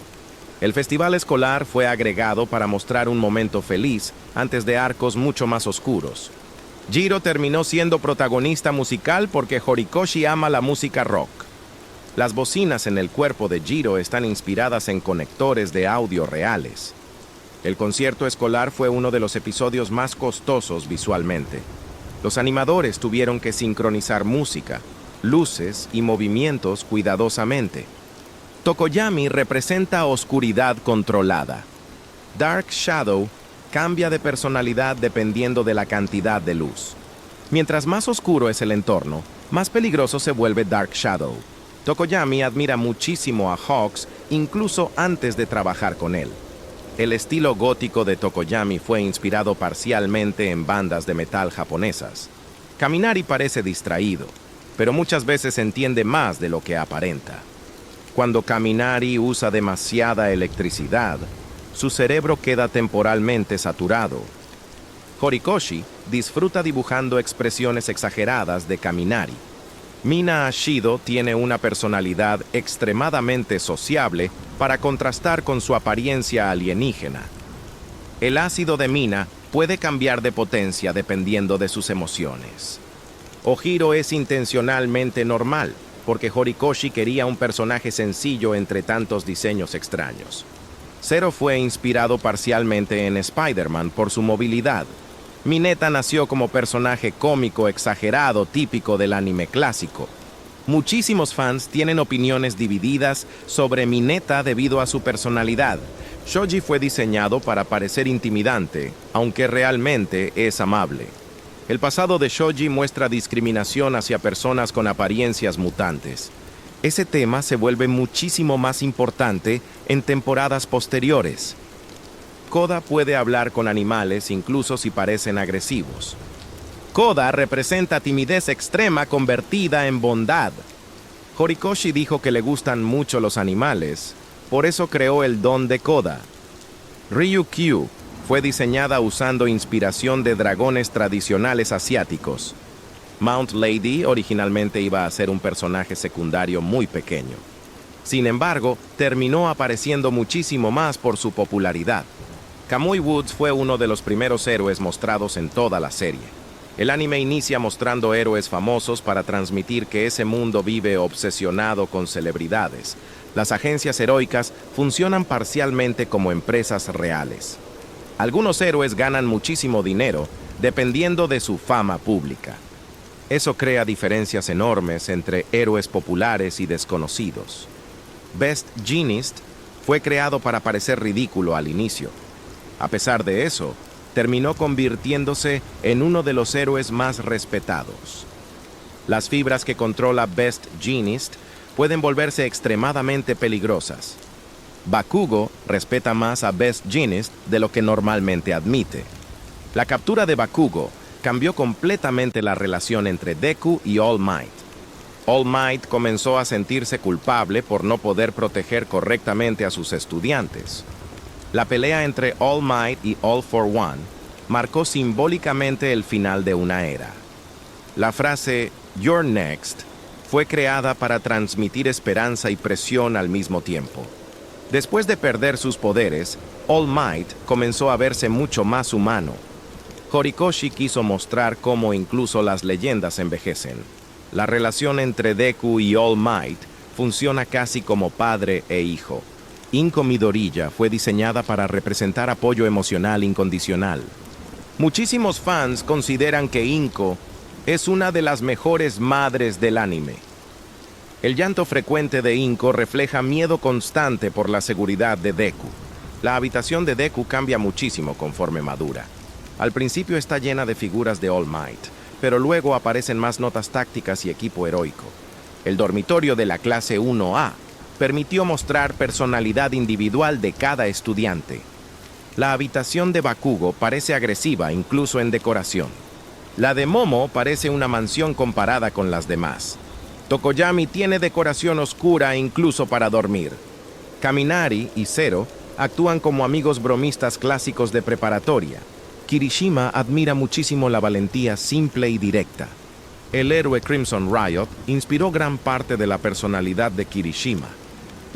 El festival escolar fue agregado para mostrar un momento feliz antes de arcos mucho más oscuros. Jiro terminó siendo protagonista musical porque Horikoshi ama la música rock. Las bocinas en el cuerpo de Jiro están inspiradas en conectores de audio reales. El concierto escolar fue uno de los episodios más costosos visualmente. Los animadores tuvieron que sincronizar música, luces y movimientos cuidadosamente. Tokoyami representa oscuridad controlada. Dark Shadow cambia de personalidad dependiendo de la cantidad de luz. Mientras más oscuro es el entorno, más peligroso se vuelve Dark Shadow. Tokoyami admira muchísimo a Hawks incluso antes de trabajar con él. El estilo gótico de Tokoyami fue inspirado parcialmente en bandas de metal japonesas. Kaminari parece distraído, pero muchas veces entiende más de lo que aparenta. Cuando Kaminari usa demasiada electricidad, su cerebro queda temporalmente saturado. Horikoshi disfruta dibujando expresiones exageradas de Kaminari. Mina Ashido tiene una personalidad extremadamente sociable para contrastar con su apariencia alienígena. El ácido de Mina puede cambiar de potencia dependiendo de sus emociones. Ojiro es intencionalmente normal, porque Horikoshi quería un personaje sencillo entre tantos diseños extraños. Zero fue inspirado parcialmente en Spider-Man por su movilidad. Mineta nació como personaje cómico exagerado típico del anime clásico. Muchísimos fans tienen opiniones divididas sobre Mineta debido a su personalidad. Shoji fue diseñado para parecer intimidante, aunque realmente es amable. El pasado de Shoji muestra discriminación hacia personas con apariencias mutantes. Ese tema se vuelve muchísimo más importante en temporadas posteriores. Koda puede hablar con animales incluso si parecen agresivos. Koda representa timidez extrema convertida en bondad. Horikoshi dijo que le gustan mucho los animales, por eso creó el don de Koda. Ryukyu fue diseñada usando inspiración de dragones tradicionales asiáticos. Mount Lady originalmente iba a ser un personaje secundario muy pequeño. Sin embargo, terminó apareciendo muchísimo más por su popularidad. Kamui Woods fue uno de los primeros héroes mostrados en toda la serie. El anime inicia mostrando héroes famosos para transmitir que ese mundo vive obsesionado con celebridades. Las agencias heroicas funcionan parcialmente como empresas reales. Algunos héroes ganan muchísimo dinero dependiendo de su fama pública. Eso crea diferencias enormes entre héroes populares y desconocidos. Best Jeanist fue creado para parecer ridículo al inicio. A pesar de eso, terminó convirtiéndose en uno de los héroes más respetados. Las fibras que controla Best Jeanist pueden volverse extremadamente peligrosas. Bakugo respeta más a Best Jeanist de lo que normalmente admite. La captura de Bakugo cambió completamente la relación entre Deku y All Might. All Might comenzó a sentirse culpable por no poder proteger correctamente a sus estudiantes. La pelea entre All Might y All for One marcó simbólicamente el final de una era. La frase "You're next" fue creada para transmitir esperanza y presión al mismo tiempo. Después de perder sus poderes, All Might comenzó a verse mucho más humano. Horikoshi quiso mostrar cómo incluso las leyendas envejecen. La relación entre Deku y All Might funciona casi como padre e hijo. Inko Midoriya fue diseñada para representar apoyo emocional incondicional. Muchísimos fans consideran que Inko es una de las mejores madres del anime. El llanto frecuente de Inko refleja miedo constante por la seguridad de Deku. La habitación de Deku cambia muchísimo conforme madura. Al principio está llena de figuras de All Might, pero luego aparecen más notas tácticas y equipo heroico. El dormitorio de la clase 1A permitió mostrar personalidad individual de cada estudiante. La habitación de Bakugo parece agresiva incluso en decoración. La de Momo parece una mansión comparada con las demás. Tokoyami tiene decoración oscura incluso para dormir. Kaminari y Zero actúan como amigos bromistas clásicos de preparatoria. Kirishima admira muchísimo la valentía simple y directa. El héroe Crimson Riot inspiró gran parte de la personalidad de Kirishima.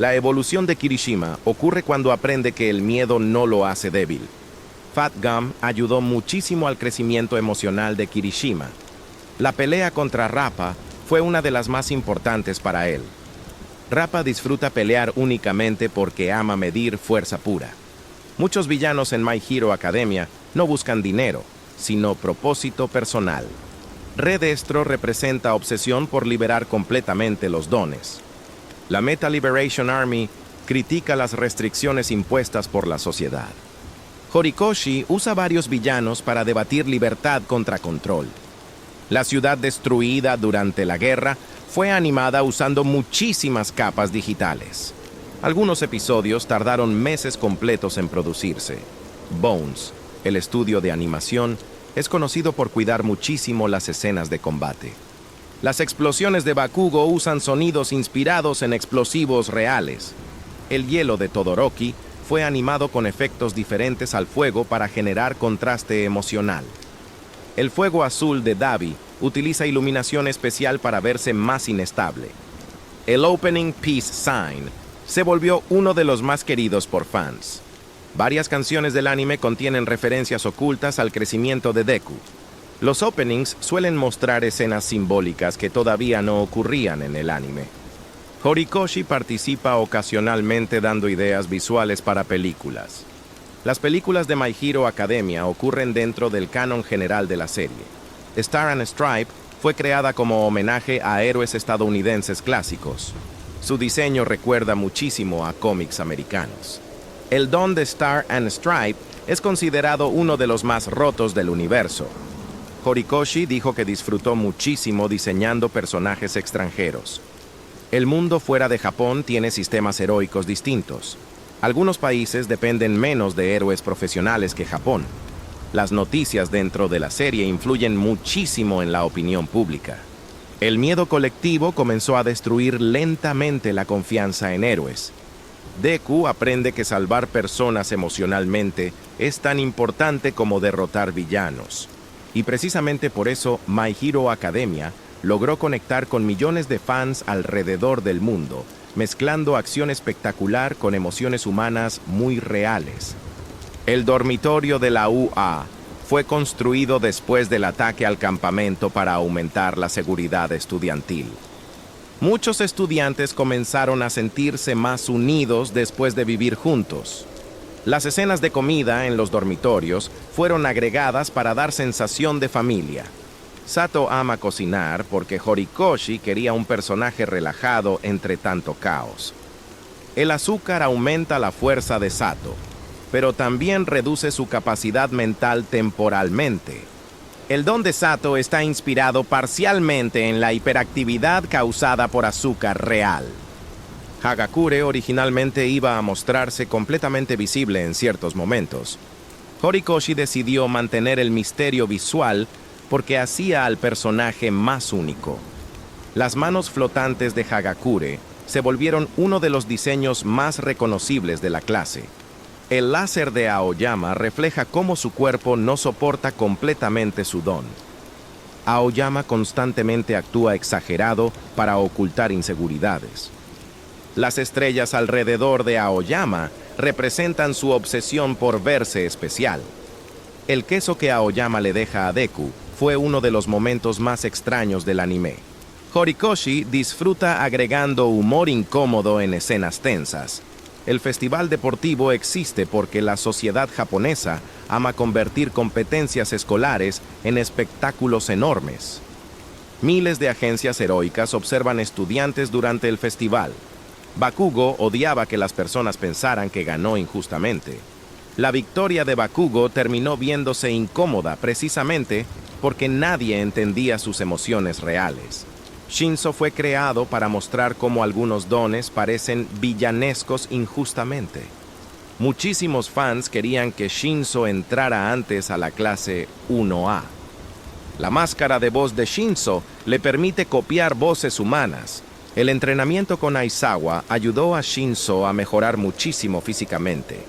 La evolución de Kirishima ocurre cuando aprende que el miedo no lo hace débil. Fat Gum ayudó muchísimo al crecimiento emocional de Kirishima. La pelea contra Rappa fue una de las más importantes para él. Rappa disfruta pelear únicamente porque ama medir fuerza pura. Muchos villanos en My Hero Academia no buscan dinero, sino propósito personal. Red Destro representa obsesión por liberar completamente los dones. La Meta Liberation Army critica las restricciones impuestas por la sociedad. Horikoshi usa varios villanos para debatir libertad contra control. La ciudad destruida durante la guerra fue animada usando muchísimas capas digitales. Algunos episodios tardaron meses completos en producirse. Bones, el estudio de animación, es conocido por cuidar muchísimo las escenas de combate. Las explosiones de Bakugo usan sonidos inspirados en explosivos reales. El hielo de Todoroki fue animado con efectos diferentes al fuego para generar contraste emocional. El fuego azul de Dabi utiliza iluminación especial para verse más inestable. El opening Peace Sign se volvió uno de los más queridos por fans. Varias canciones del anime contienen referencias ocultas al crecimiento de Deku. Los openings suelen mostrar escenas simbólicas que todavía no ocurrían en el anime. Horikoshi participa ocasionalmente dando ideas visuales para películas. Las películas de My Hero Academia ocurren dentro del canon general de la serie. Star and Stripe fue creada como homenaje a héroes estadounidenses clásicos. Su diseño recuerda muchísimo a cómics americanos. El don de Star and Stripe es considerado uno de los más rotos del universo. Horikoshi dijo que disfrutó muchísimo diseñando personajes extranjeros. El mundo fuera de Japón tiene sistemas heroicos distintos. Algunos países dependen menos de héroes profesionales que Japón. Las noticias dentro de la serie influyen muchísimo en la opinión pública. El miedo colectivo comenzó a destruir lentamente la confianza en héroes. Deku aprende que salvar personas emocionalmente es tan importante como derrotar villanos. Y precisamente por eso My Hero Academia logró conectar con millones de fans alrededor del mundo, mezclando acción espectacular con emociones humanas muy reales. El dormitorio de la UA fue construido después del ataque al campamento para aumentar la seguridad estudiantil. Muchos estudiantes comenzaron a sentirse más unidos después de vivir juntos. Las escenas de comida en los dormitorios fueron agregadas para dar sensación de familia. Sato ama cocinar porque Horikoshi quería un personaje relajado entre tanto caos. El azúcar aumenta la fuerza de Sato, pero también reduce su capacidad mental temporalmente. El don de Sato está inspirado parcialmente en la hiperactividad causada por azúcar real. Hagakure originalmente iba a mostrarse completamente visible en ciertos momentos. Horikoshi decidió mantener el misterio visual porque hacía al personaje más único. Las manos flotantes de Hagakure se volvieron uno de los diseños más reconocibles de la clase. El láser de Aoyama refleja cómo su cuerpo no soporta completamente su don. Aoyama constantemente actúa exagerado para ocultar inseguridades. Las estrellas alrededor de Aoyama representan su obsesión por verse especial. El queso que Aoyama le deja a Deku fue uno de los momentos más extraños del anime. Horikoshi disfruta agregando humor incómodo en escenas tensas. El festival deportivo existe porque la sociedad japonesa ama convertir competencias escolares en espectáculos enormes. Miles de agencias heroicas observan estudiantes durante el festival. Bakugo odiaba que las personas pensaran que ganó injustamente. La victoria de Bakugo terminó viéndose incómoda precisamente porque nadie entendía sus emociones reales. Shinso fue creado para mostrar cómo algunos dones parecen villanescos injustamente. Muchísimos fans querían que Shinso entrara antes a la clase 1A. La máscara de voz de Shinso le permite copiar voces humanas. El entrenamiento con Aizawa ayudó a Shinso a mejorar muchísimo físicamente.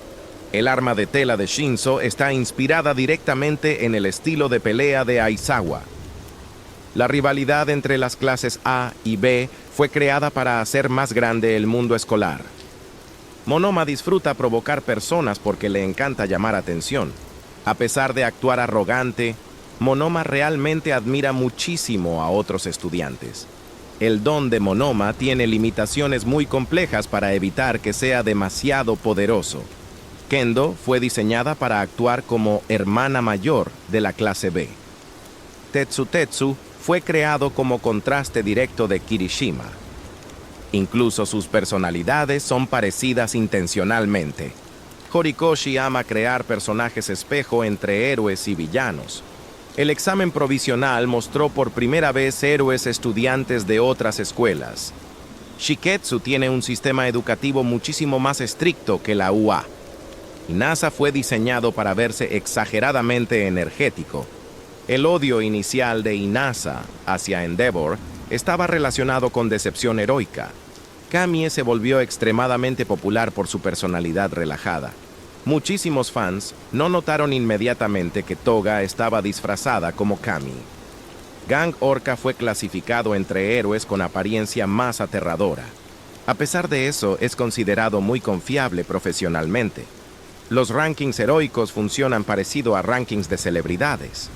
El arma de tela de Shinso está inspirada directamente en el estilo de pelea de Aizawa. La rivalidad entre las clases A y B fue creada para hacer más grande el mundo escolar. Monoma disfruta provocar personas porque le encanta llamar atención. A pesar de actuar arrogante, Monoma realmente admira muchísimo a otros estudiantes. El don de Monoma tiene limitaciones muy complejas para evitar que sea demasiado poderoso. Kendo fue diseñada para actuar como hermana mayor de la clase B. Tetsu fue creado como contraste directo de Kirishima. Incluso sus personalidades son parecidas intencionalmente. Horikoshi ama crear personajes espejo entre héroes y villanos. El examen provisional mostró por primera vez héroes estudiantes de otras escuelas. Shiketsu tiene un sistema educativo muchísimo más estricto que la UA. Inasa fue diseñado para verse exageradamente energético. El odio inicial de Inasa hacia Endeavor estaba relacionado con decepción heroica. Kamie se volvió extremadamente popular por su personalidad relajada. Muchísimos fans no notaron inmediatamente que Toga estaba disfrazada como Kamie. Gang Orca fue clasificado entre héroes con apariencia más aterradora. A pesar de eso, es considerado muy confiable profesionalmente. Los rankings heroicos funcionan parecido a rankings de celebridades.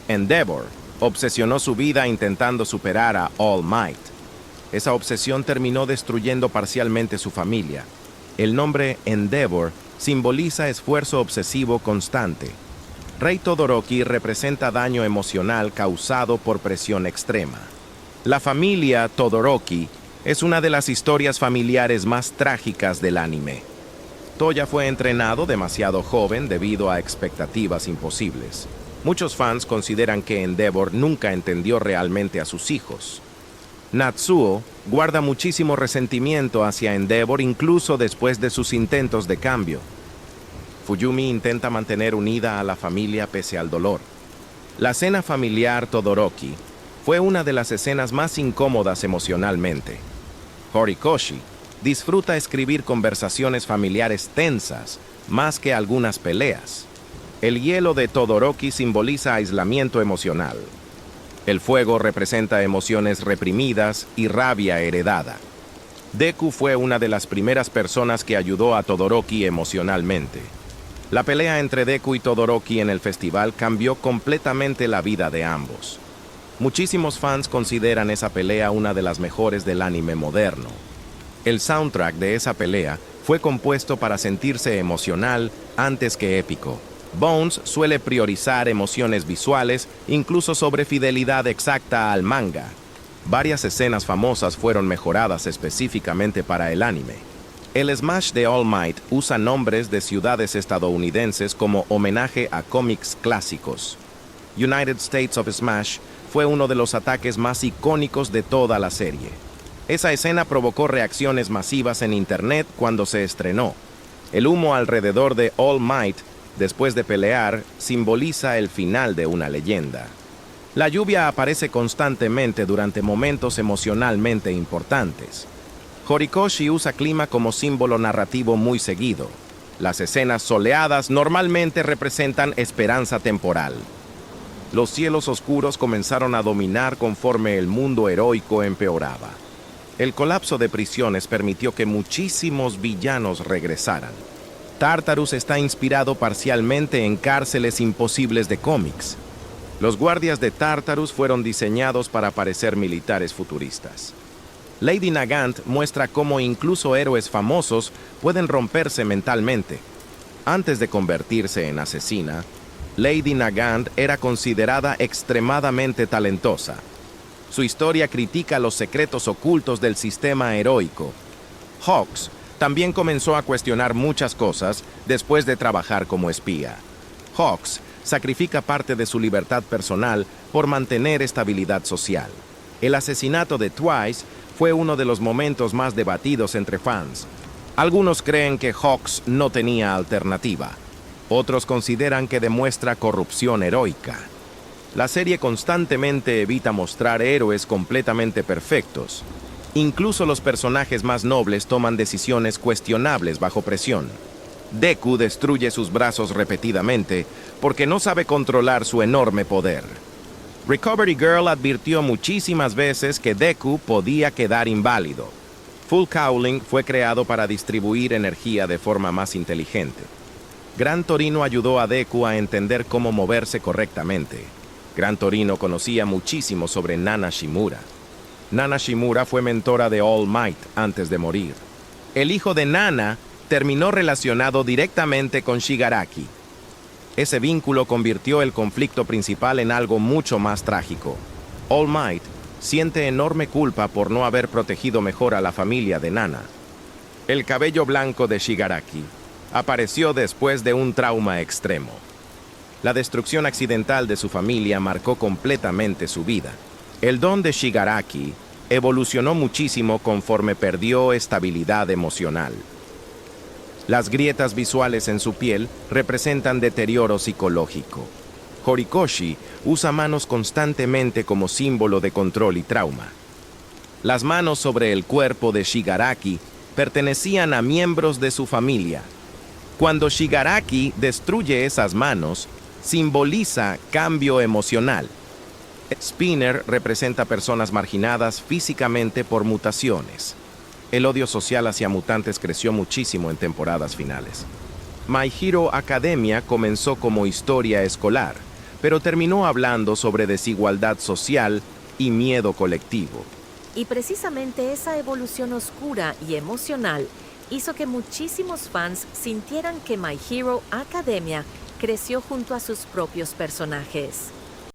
Endeavor obsesionó su vida intentando superar a All Might. Esa obsesión terminó destruyendo parcialmente su familia. El nombre Endeavor simboliza esfuerzo obsesivo constante. Rei Todoroki representa daño emocional causado por presión extrema. La familia Todoroki es una de las historias familiares más trágicas del anime. Toya fue entrenado demasiado joven debido a expectativas imposibles. Muchos fans consideran que Endeavor nunca entendió realmente a sus hijos. Natsuo guarda muchísimo resentimiento hacia Endeavor incluso después de sus intentos de cambio. Fuyumi intenta mantener unida a la familia pese al dolor. La cena familiar Todoroki fue una de las escenas más incómodas emocionalmente. Horikoshi disfruta escribir conversaciones familiares tensas más que algunas peleas. El hielo de Todoroki simboliza aislamiento emocional. El fuego representa emociones reprimidas y rabia heredada. Deku fue una de las primeras personas que ayudó a Todoroki emocionalmente. La pelea entre Deku y Todoroki en el festival cambió completamente la vida de ambos. Muchísimos fans consideran esa pelea una de las mejores del anime moderno. El soundtrack de esa pelea fue compuesto para sentirse emocional antes que épico. Bones suele priorizar emociones visuales, incluso sobre fidelidad exacta al manga. Varias escenas famosas fueron mejoradas específicamente para el anime. El Smash de All Might usa nombres de ciudades estadounidenses como homenaje a cómics clásicos. United States of Smash fue uno de los ataques más icónicos de toda la serie. Esa escena provocó reacciones masivas en internet cuando se estrenó. El humo alrededor de All Might después de pelear, simboliza el final de una leyenda. La lluvia aparece constantemente durante momentos emocionalmente importantes. Horikoshi usa clima como símbolo narrativo muy seguido. Las escenas soleadas normalmente representan esperanza temporal. Los cielos oscuros comenzaron a dominar conforme el mundo heroico empeoraba. El colapso de prisiones permitió que muchísimos villanos regresaran. Tartarus está inspirado parcialmente en cárceles imposibles de cómics. Los guardias de Tartarus fueron diseñados para parecer militares futuristas. Lady Nagant muestra cómo incluso héroes famosos pueden romperse mentalmente. Antes de convertirse en asesina, Lady Nagant era considerada extremadamente talentosa. Su historia critica los secretos ocultos del sistema heroico. Hawks también comenzó a cuestionar muchas cosas después de trabajar como espía. Hawks sacrifica parte de su libertad personal por mantener estabilidad social. El asesinato de Twice fue uno de los momentos más debatidos entre fans. Algunos creen que Hawks no tenía alternativa. Otros consideran que demuestra corrupción heroica. La serie constantemente evita mostrar héroes completamente perfectos. Incluso los personajes más nobles toman decisiones cuestionables bajo presión. Deku destruye sus brazos repetidamente porque no sabe controlar su enorme poder. Recovery Girl advirtió muchísimas veces que Deku podía quedar inválido. Full Cowling fue creado para distribuir energía de forma más inteligente. Gran Torino ayudó a Deku a entender cómo moverse correctamente. Gran Torino conocía muchísimo sobre Nana Shimura. Nana Shimura fue mentora de All Might antes de morir. El hijo de Nana terminó relacionado directamente con Shigaraki. Ese vínculo convirtió el conflicto principal en algo mucho más trágico. All Might siente enorme culpa por no haber protegido mejor a la familia de Nana. El cabello blanco de Shigaraki apareció después de un trauma extremo. La destrucción accidental de su familia marcó completamente su vida. El don de Shigaraki evolucionó muchísimo conforme perdió estabilidad emocional. Las grietas visuales en su piel representan deterioro psicológico. Horikoshi usa manos constantemente como símbolo de control y trauma. Las manos sobre el cuerpo de Shigaraki pertenecían a miembros de su familia. Cuando Shigaraki destruye esas manos, simboliza cambio emocional. Spinner representa personas marginadas físicamente por mutaciones. El odio social hacia mutantes creció muchísimo en temporadas finales. My Hero Academia comenzó como historia escolar, pero terminó hablando sobre desigualdad social y miedo colectivo. Y precisamente esa evolución oscura y emocional hizo que muchísimos fans sintieran que My Hero Academia creció junto a sus propios personajes.